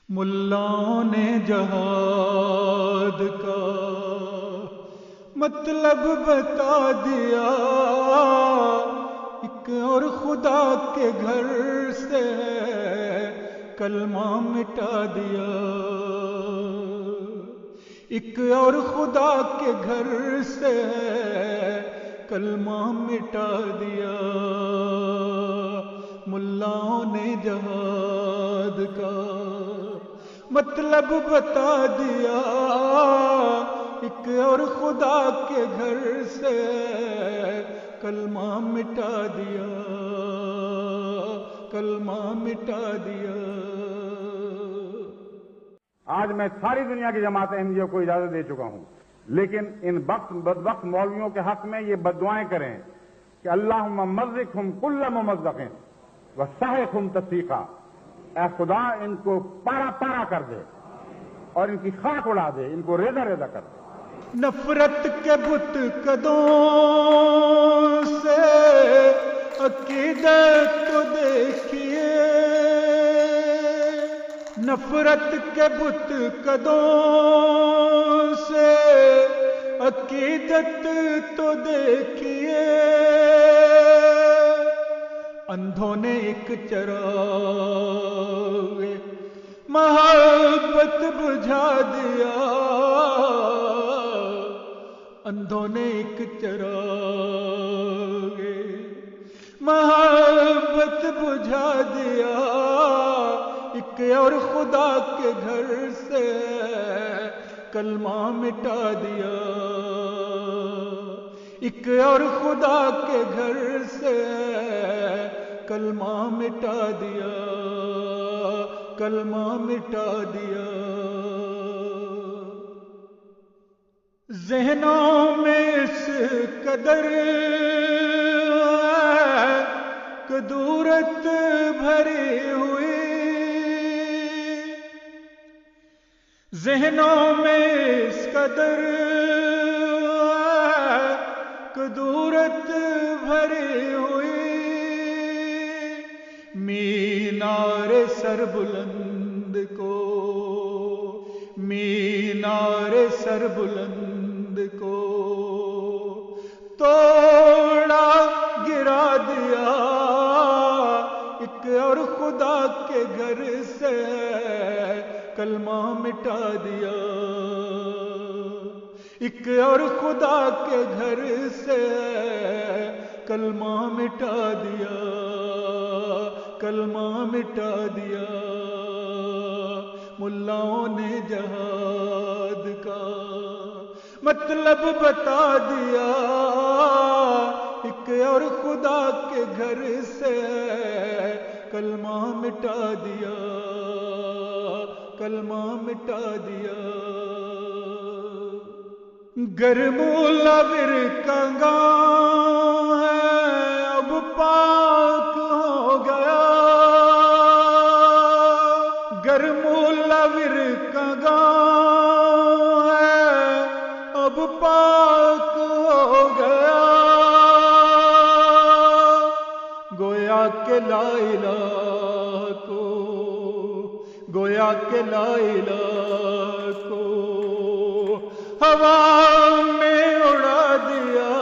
ملاؤں نے جہاد کا مطلب بتا دیا، ایک اور خدا کے گھر سے کلمہ مٹا دیا، ایک اور خدا کے گھر سے کلمہ مٹا دیا۔ ملاؤں نے جہاد کا مطلب بتا دیا، ایک اور خدا کے گھر سے کلمہ مٹا دیا، کلمہ مٹا دیا۔ آج میں ساری دنیا کی جماعت احمدیہ کو اجازت دے چکا ہوں، لیکن ان بدبخت مولویوں کے حق میں یہ بددعائیں کریں کہ اللہم مزقہم کل ممزق وسحقہم تسحیقا، اے خدا ان کو پارا پارا کر دے اور ان کی خاک اڑا دے، ان کو ریزہ ریزہ کر دے۔ نفرت کے بت قدوں سے عقیدت تو دیکھیے، نفرت کے بت قدوں سے عقیدت تو دیکھیے، اندھوں نے ایک چراغ محبت بجھا دیا، اندھوں نے ایک چراغ محبت بجھا دیا، ایک اور خدا کے گھر سے کلمہ مٹا دیا، ایک اور خدا کے گھر سے کلمہ مٹا دیا، کلمہ مٹا دیا۔ ذہنوں میں اس قدر کدورت بھری ہوئی، ذہنوں میں اس قدر کدورت بھری ہوئی، مینار سر بلند کو، مینار سر بلند کو توڑا گرا دیا، ایک اور خدا کے گھر سے کلمہ مٹا دیا، ایک اور خدا کے گھر سے کلمہ مٹا دیا، کلمہ مٹا دیا۔ ملاؤں نے جہاد کا مطلب بتا دیا، ایک اور خدا کے گھر سے کلمہ مٹا دیا، کلمہ مٹا دیا۔ گر مولا ورکا گاؤں ہے اب پاک ہو گیا، گر مولا ورکا گاؤں ہے اب پاک ہو گیا، گویا کہ لا الہ کو، گویا کہ لا الہ کو ہوا میں اڑا دیا،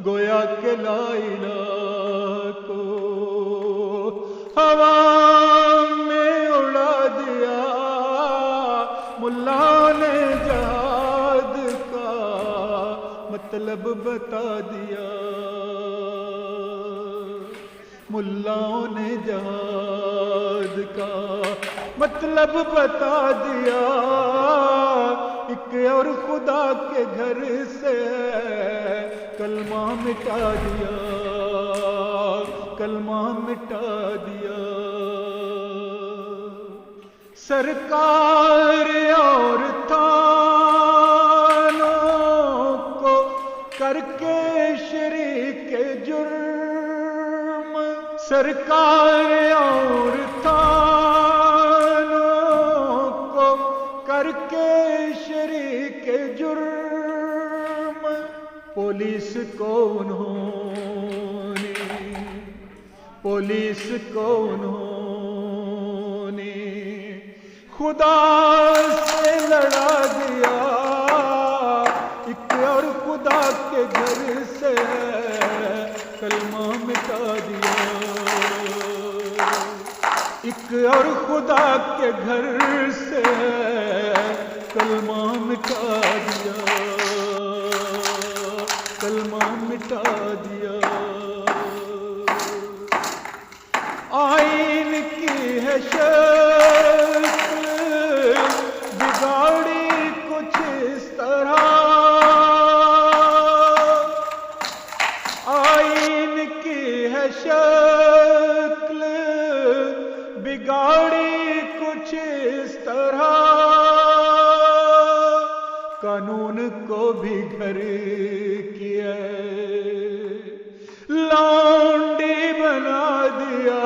گویا کہ لا الہ کو ہوا میں اڑا دیا۔ ملا نے جہاد کا مطلب بتا دیا، ملاؤں نے جہاد کا مطلب بتا دیا، ایک اور خدا کے گھر سے کلمہ مٹا دیا، کلمہ مٹا دیا۔ سرکار اور تھانوں کو کر کے شریک جرم، سرکار اور تھانوں کو کر کے شریک جرم، پولیس کو انہوں نے، پولیس کو انہوں خدا سے لڑا دیا، ایک اور خدا کے گھر سے کلمہ مٹا دیا، ایک اور خدا کے گھر سے کلمہ مٹا دیا، کلمہ مٹا دیا۔ آئین کی ہے شکل بگاڑی کچھ اس طرح، آئین کی ہے شکل بگاڑی کچھ اس طرح، قانون کو بھی گھر کیا، لونڈی بنا دیا،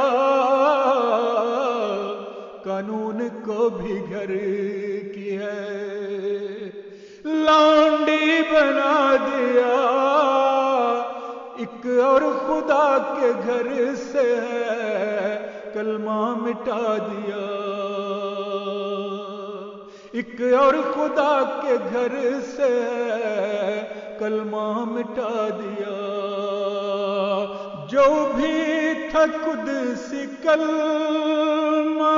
قانون کو بھی گھر کی ہے لونڈی بنا دیا، ایک اور خدا کے گھر سے کلمہ مٹا دیا، ایک اور خدا کے گھر سے کلمہ مٹا دیا۔ جو بھی تھا قدسی کلمہ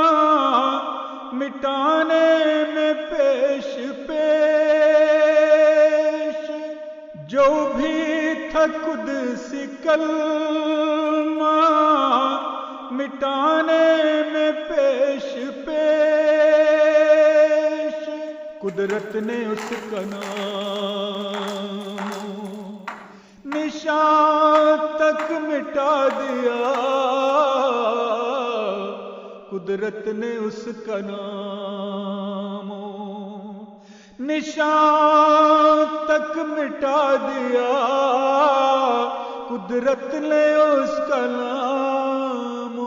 مٹانے میں پیش پیش، جو بھی تھا قدسی کلمہ مٹانے میں پیش پیش، قدرت نے اس کا نام نشان تک مٹا دیا، قدرت نے اس کا نام نشان تک مٹا دیا، قدرت نے اس کا نام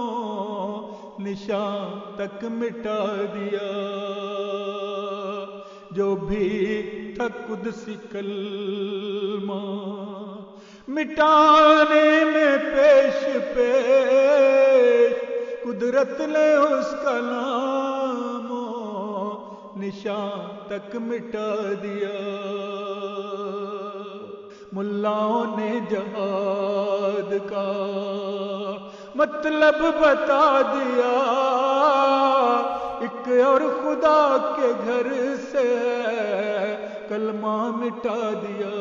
نشان تک مٹا دیا۔ جو بھی تھا قدسی کلمہ مٹانے میں پیش پیش، قدرت نے اس کا نام نشان تک مٹا دیا۔ ملاؤں نے جہاد کا مطلب بتا دیا، ایک اور خدا کے گھر سے کلمہ مٹا دیا،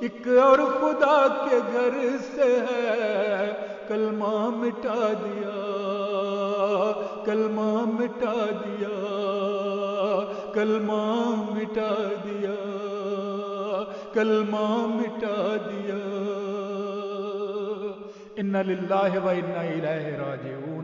ایک اور خدا کے گھر سے کلمہ مٹا دیا، کلمہ مٹا دیا، کلمہ مٹا دیا، کلمہ مٹا دیا۔ انا للہ و انا الیہ راجعون۔